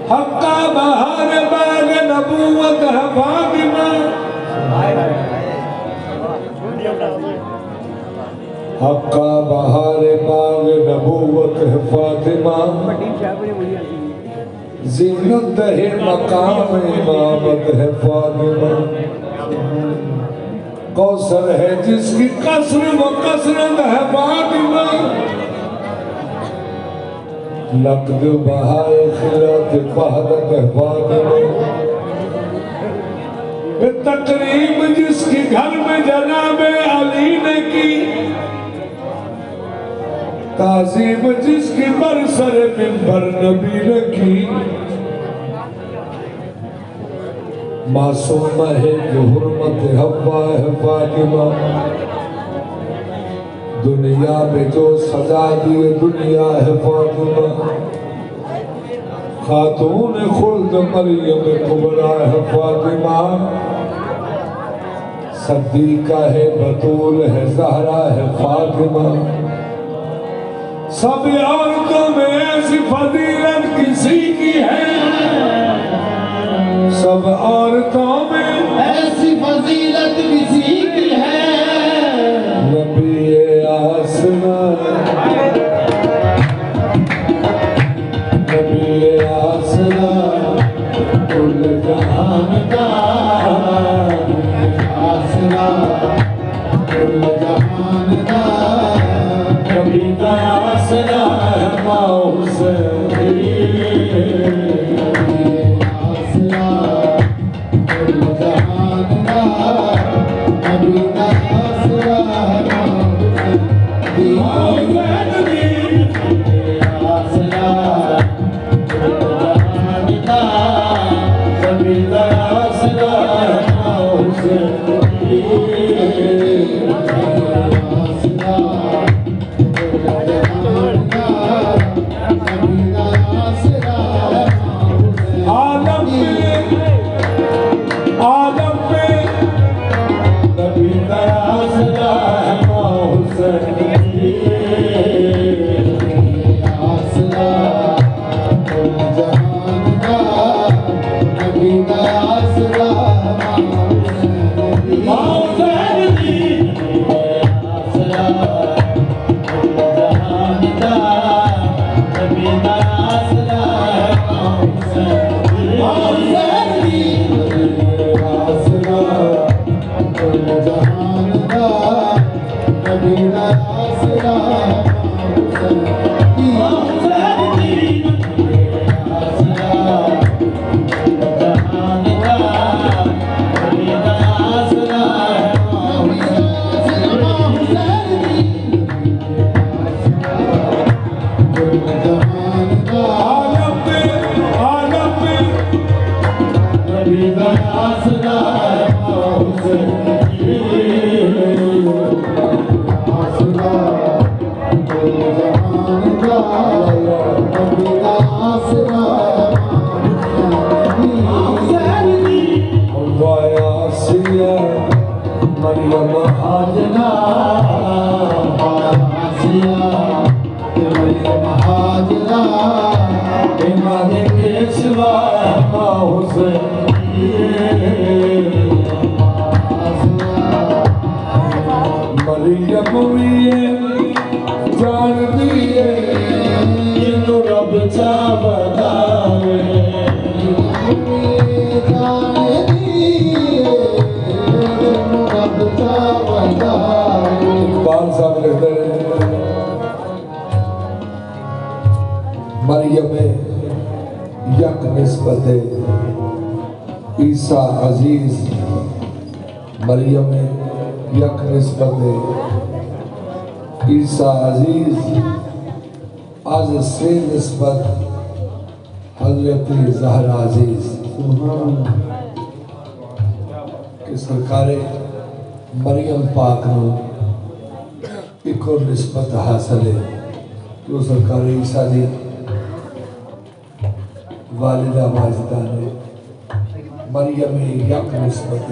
हक्का बहार बाग नबूवत है फातिमा, हक्का बहार बाग नबूवत है फातिमा, ज़ीनत है मकाम इमामत है फातिमा। कौसर है जिसकी कसर वो कसरत है फातिमा, लक़द बहाए खिलत वहदत है फातिमा। तकरीम जिसकी घर में जनाबे अली ने की, ताज़ीम जिसकी बरसर मिंबर नबी ने की। मासूम है जो हुर्मत हव्वा है फातिमा, दुनिया में जो सजा दी दुनिया है फातिमा। खातून खुल्द मरियम कुबरा है फातिमा, सद्दीका है बतूल है ज़हरा है फातिमा। सब औरतों में ऐसी फजीलत किसी की है, सब औरतों में ऐसी फजीलत किसी की है। नबी आसरा, नबी आसरा कुल जहान का, आसरा कुल जहान का, नबी का आसरा माओ से ईसा अजीज मरियम यक निस्बत ईसा अजीज आज से निस्बत हज़रत ज़हरा अजीज कि सरकारे मरियम पाक नू इको निस्बत हासिल है कि वो सरकारे ईसा दी वालिदा वाजिदा ने मरियम यक निस्बत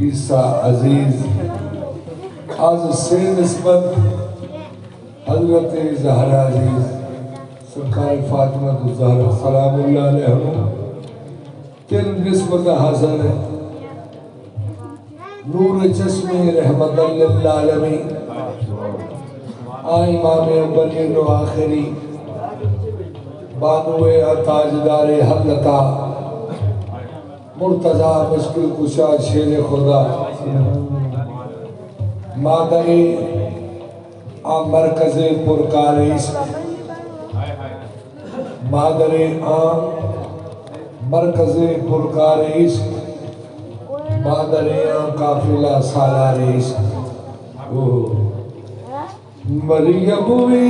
ईसा अजीज आज से निस्बत हजरत ज़हरा अजीज सरकार फातिमा ज़हरा सलामुल्लाह अलैहा तिल निस्बत हासिल है नूर चश्मे रहमतल लिल आलमीन इमाम अव्वलीन व आखिरी बानुए ताजदार हल्लता मुर्तज़ा मुश्किल कुशा शेर खुदा मादरे आ मरकज़े पुरकार इश्क मादरे आ मरकज़े पुरकार इश्क मादरे आ काफिला सालार इश्क मरियम भी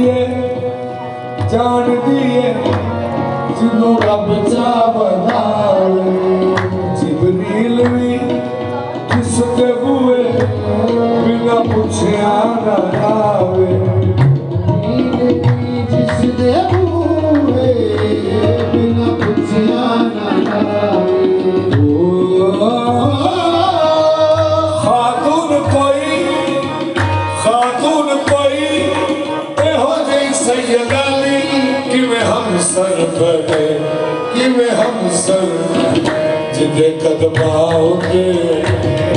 जान दिए जिन्हों रब चा बनावे जिबरील भी किसके बुए बिना पूछे आना आवे जिसके बुए बिना पूछे आना आवे सर बने कि मैं हम सर जिदे कदमाओं के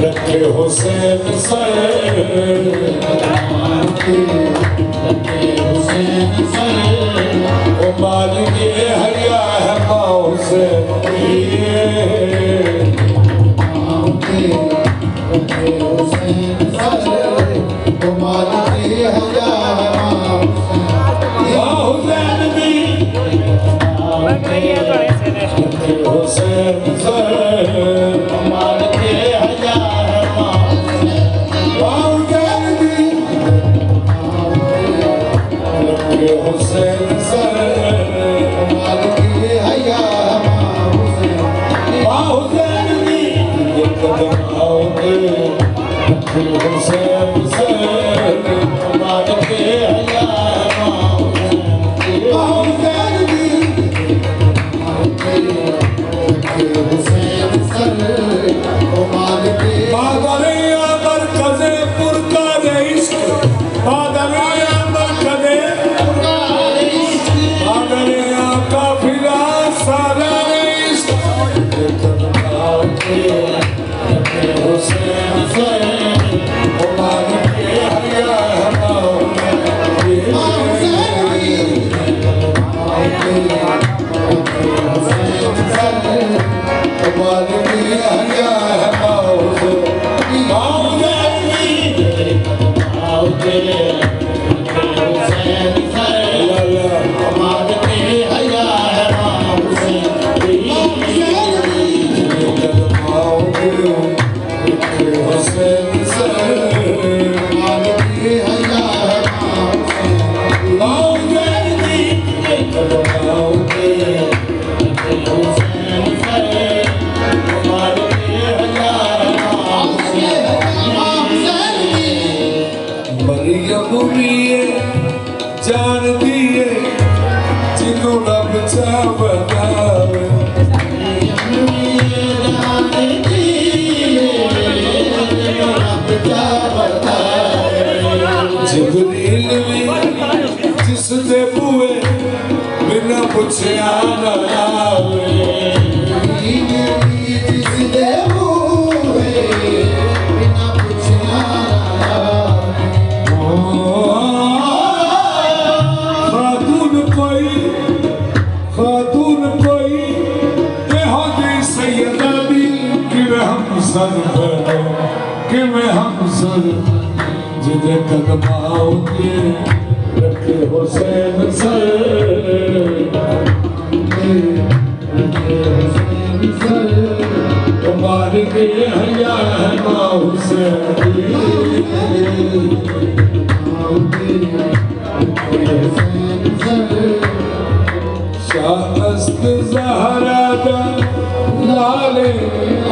रखे हुसैन सर रखे हुसैन सर ओ मालिके हया है माओ से रखे हुसैन सर ओ मालिके हया है माओ हुसैन भी हुसैन सर कमाल के हजार वाह जल्दी हुसैन सर कमाल के हजार वाह जल्दी कदम आओगे हुसैन सर कमाल के हजार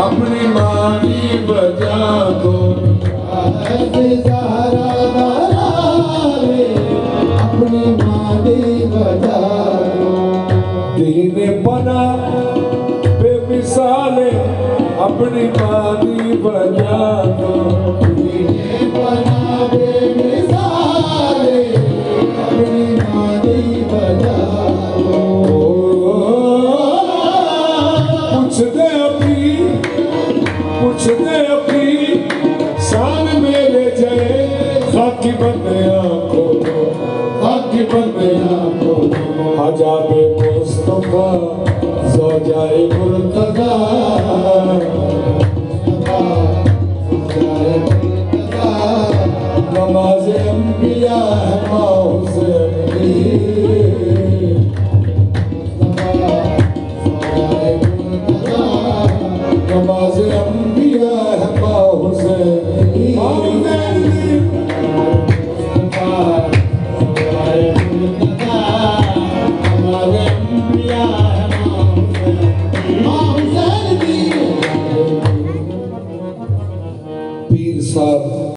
अपनी मानी बजा दो अपनी मानी बजा दो दीन बना बेमिसाल अपनी मानी बजा दो जनाब मुस्तफा ज़ौजाए मुर्तज़ा